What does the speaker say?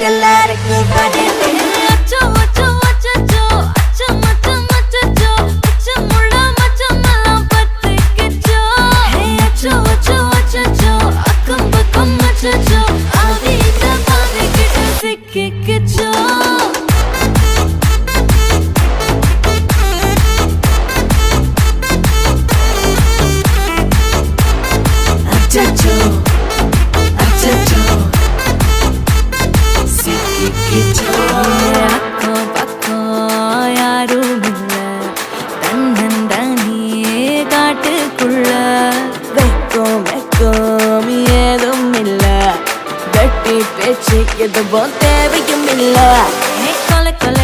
எல்லாருக்கும் பதில் அச்சோ அச்சோ அச்சோ அச்சம் அச்சம் அச்சோ அச்சமுள்ள மச்சமெல்லாம் பத்திக்கிச்சோ அச்சோ அச்சோ அச்சோ அக்கம் பக்கம் அச்சோ ஆவிட்ட பாவிக்கிட்ட சிக்கிக்கிச்சோ அச்சோ அச்சோ சிக்கிக்கிச்சோ அக்கம் பக்கம் யாரும் இல்ல தன்னந்தனியே காட்டுக்குள்ள வெக்கம் வெக்கம் ஏதும் இல்ல வெட்டி பேச்சு எதுவும் தேவையும் இல்ல கொலை கொலை